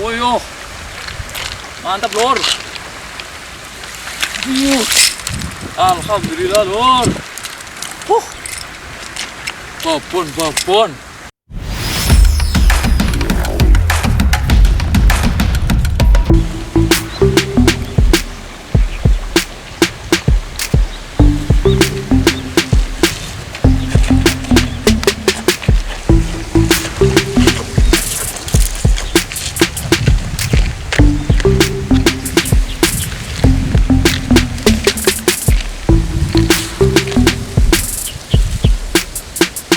Woyo, mantap lur. Alhamdulillah lur. Babon.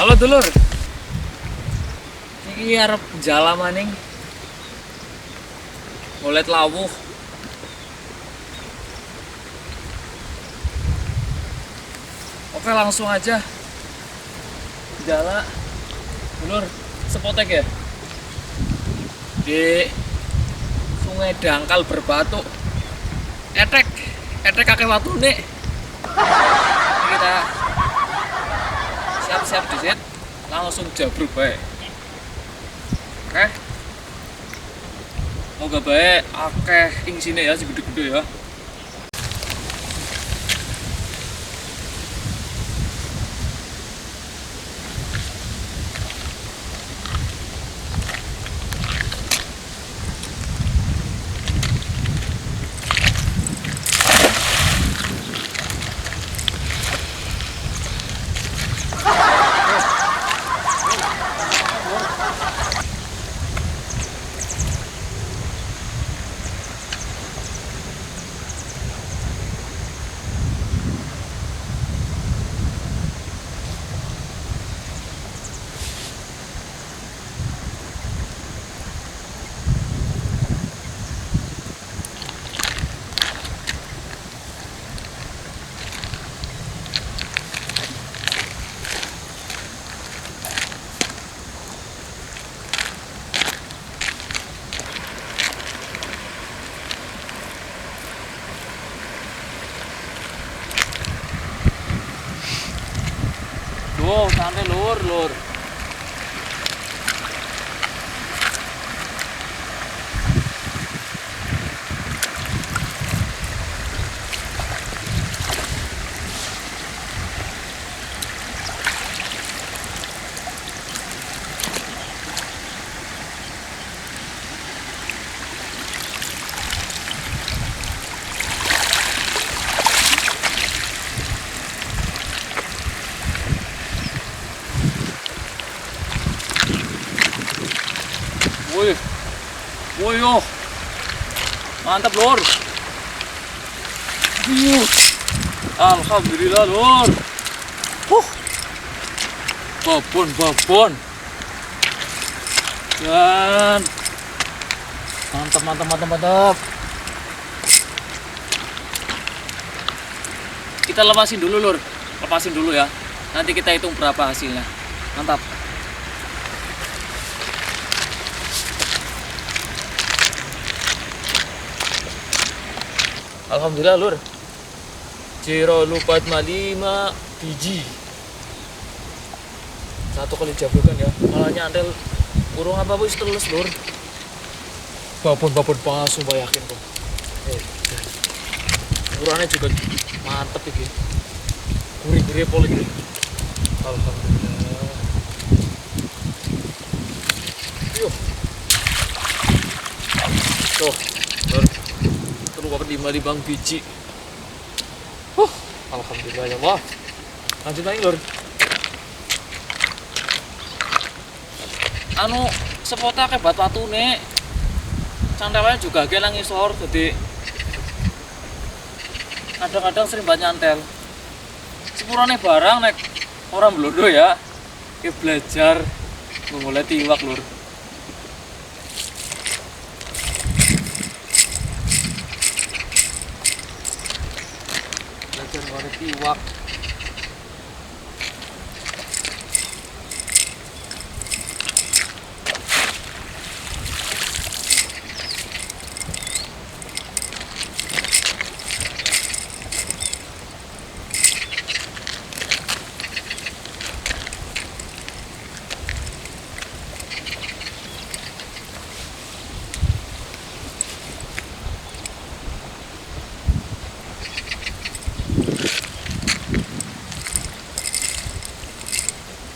Halo dulur, ini arep jala maning, ngolet lawuh. Oke langsung aja, jala, dulur, sepotek ya, di Sungai Dangkal Berbatu, etek kakek watu nih, kita siap disit, langsung jabruk baik. Oke, moga baik akeh ing sini ya, si gede-gede ya. Tuh, santai lur. Woyo, mantap lur. Alhamdulillah lur. Babon. Dan mantap. Kita lepasin dulu ya. Nanti kita hitung berapa hasilnya. Mantap. Alhamdulillah lur, Ciro lupa 5 biji. 1 kali jabrekan ya, malah nyantel urung apa wis terus lur. Babon pas, sumpah yakin kok. Ukurannya juga mantep iki. Gurih pol iki. Alhamdulillah. Yuk. Tuh, lur. 5 biji. Alhamdulillah ya Allah. Lanjut lagi lur. Sepota ke batu nih. Cantelnya juga ge nang isor, jadi kadang-kadang sering banget nyantel. Sepurane barang nek orang blodo ya. Ki belajar ngoleh tiwak lur. Tiwak.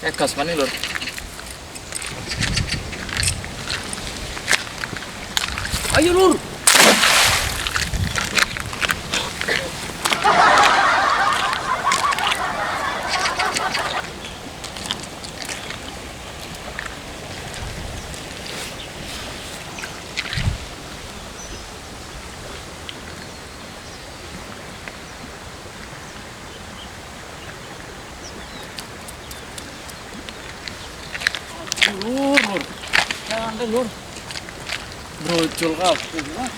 gas mana lur. Ayo lur. Lur, jangan deh lur, brojol kabeh lah.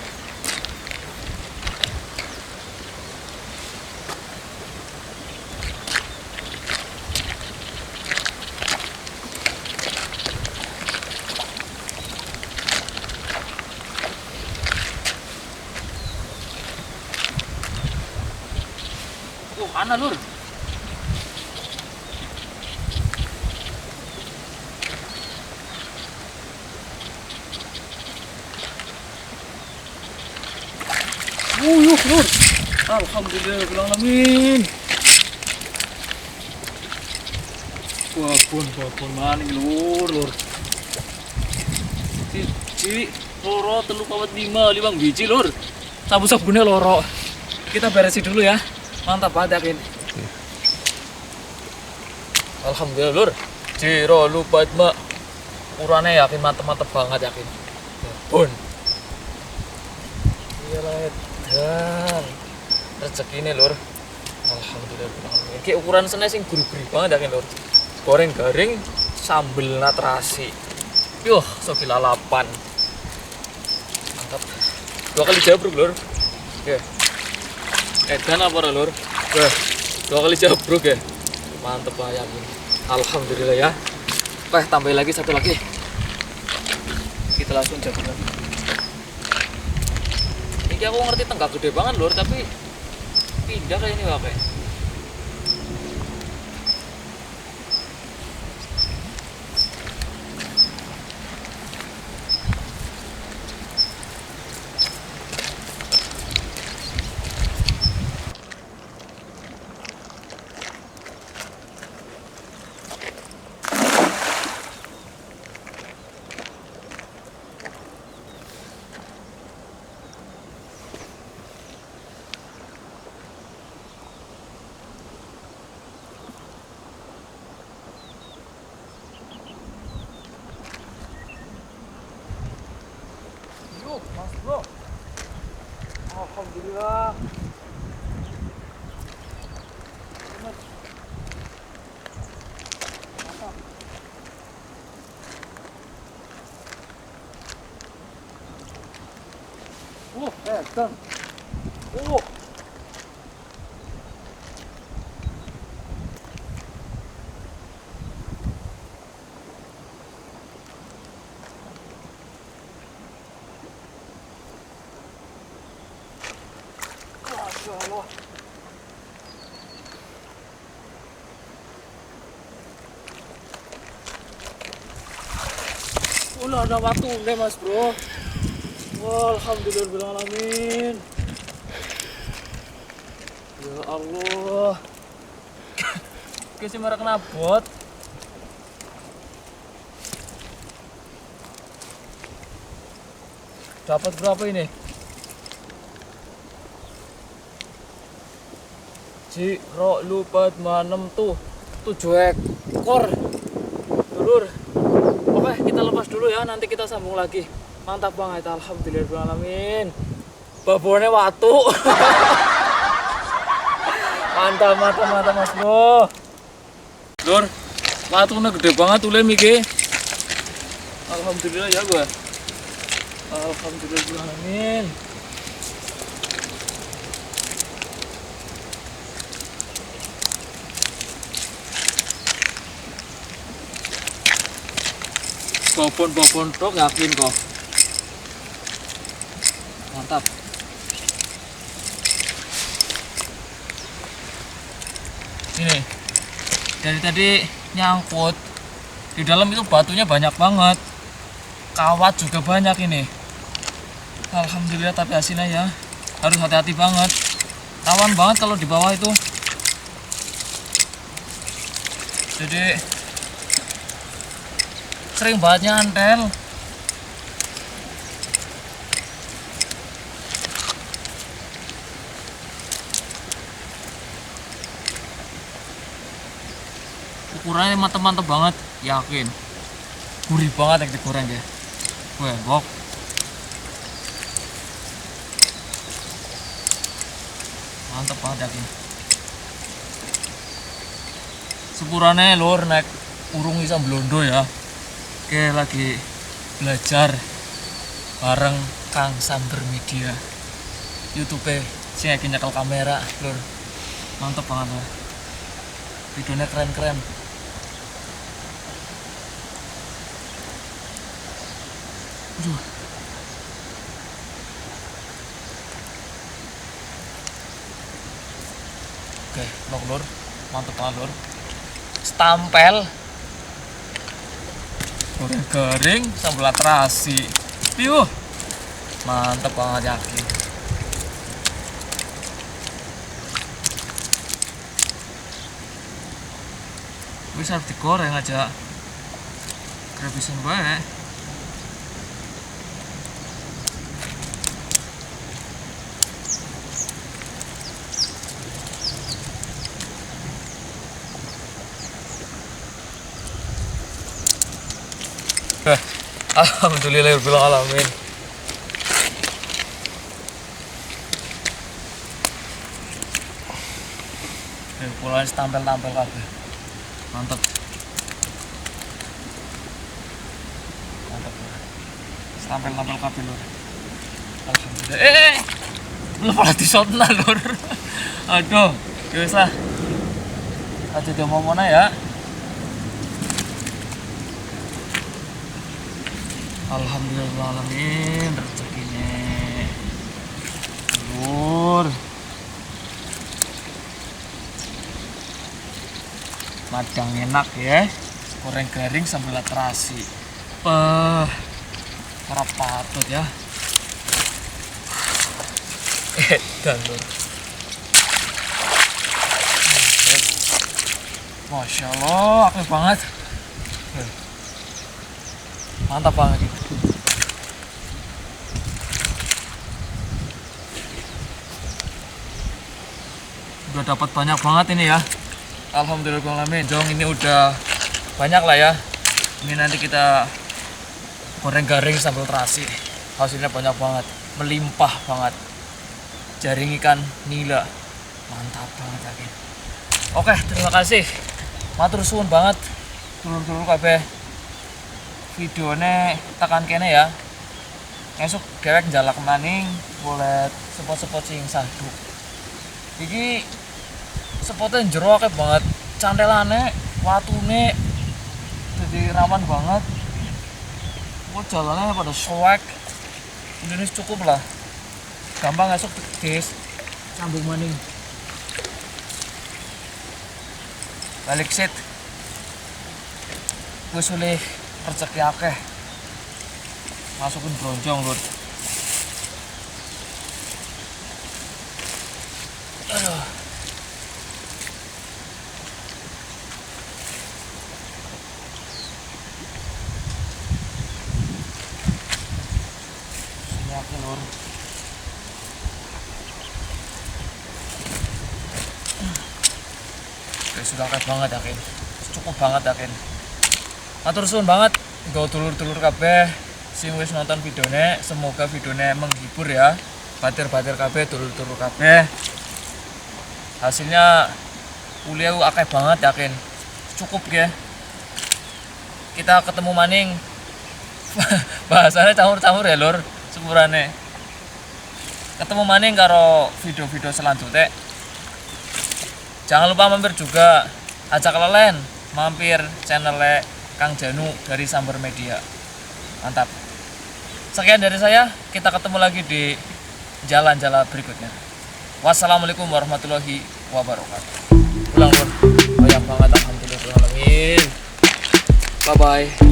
Ana lur. Lur. Alhamdulillahirrahmanirrahim. Babon maning lur. Siji, loro, telu, papat, lima biji lur. Sabu-sabune loro. Kita beresin dulu ya. Mantap banget yakin. Alhamdulillah lur. Jiro lupa mak. Ukurannya yakin mantep banget yakin. Babon. Iyalah. Dan rezeki ini lur, alhamdulillah. Ini ukuran sana sing gurih-gurih banget ya lur. Goreng garing sambel terasi. Yuh, sopi lalapan. Mantap. 2 kali jabruk lur. Oke. Edan apa lur? Oke. 2 kali jabruk ya. Mantap banget yakin. Alhamdulillah ya. Tambah lagi 1 lagi. Kita langsung jabruk lagi. Ya aku ngerti tenggak gede banget lur, tapi pindah kayak ini wae. Mas bro, alhamdulillah. Dan Masya Allah. Ulah ada waktu nih mas bro. Wah, alhamdulillahirrahmanirrahim. Ya Allah. Kasih marah kenabot. Dapat berapa ini? Jiro lupa 6 tuh 7 ekor dulur. Oke, kita lepas dulu ya, nanti kita sambung lagi. Mantap banget, alhamdulillahirrahmanirrahim. Babonnya watu. mantap mas bro. Lur, watunya gede banget ulem iki. Alhamdulillah ya gua. Alhamdulillahirrahmanirrahim. Babon tok yakin kok. Mantap. Ini dari tadi nyangkut di dalam itu batunya banyak banget, kawat juga banyak ini. Alhamdulillah, tapi hasilnya ya harus hati-hati banget, rawan banget kalau di bawah itu. Jadi sering banget nyantel. Ukurannya mantep-mantep banget, yakin. Gurih banget yang digoreng ya. Wah, bok. Mantep banget yakin. Sepurannya lur naik urung bisa blondo ya. Oke, lagi belajar bareng Kang Samber Media. YouTube sing lagi nyekel kamera lur. Mantep banget lur. Videonya keren-keren. Aduh. Oke, lur, mantep banget lur. Stampel, goreng garing, sambal terasi. Piuh, mantep banget yakin. Bisa digoreng aja, kerebisan baik. Alhamdulillahirabbil alamin. Pulang tampil-tampil kabeh. Mantap. Mantap. Tampil-tampil kabeh lur. Alhamdulillah. Belum pada disotna lur. Aduh, ya wis lah. Aja diomong-omongna ya. Alhamdulillahirrahmanirrahim, rezekinya lur. Madang enak ya, goreng garing sambal terasi. Para patut ya. Dan lur. Masya Allah, akeh banget. Mantap banget. Udah dapat banyak banget ini ya. Alhamdulillahirrahmanirrahim. Jong ini udah banyak lah ya. Ini nanti kita goreng garing sambal terasi. Hasilnya banyak banget, melimpah banget. Jaring ikan nila, mantap banget lagi. Oke, terima kasih. Matur suwun banget. Dulur-dulur kabeh. Videonya tekan kene ya. Esuk dewek njalak maning boleh spot-spot sing saduk. Iki spotnya jero akeh banget, cantelane, watune jadi rawan banget. Kok jalannya pada swag. Ini cukup lah. Gampang esuk guys. Sambung maning. Balik sit. Wis oleh rezeki akeh. Masukin bronjong lur. Aduh. Sini akeh lur. Oke, sudah akeh banget yakin. Cukup banget yakin. Matur suwun banget nggo dulur-dulur kabeh sing wis nonton videone, semoga videone menghibur ya. Batir-batir kabeh, dulur-dulur kabeh. Hasilnya kuliah akeh banget yakin. Cukup ya. Kita ketemu maning. Bahasanya campur-campur ya lur, sepurane. Ketemu maning karo video-video selanjutnya. Jangan lupa mampir juga, ajak lelen mampir channelnya Kang Janu dari Samber Media. Mantap. Sekian dari saya, kita ketemu lagi di jalan-jalan berikutnya. Wassalamualaikum warahmatullahi wabarakatuh. Ulang lur, banyak banget alhamdulillah. Bye bye.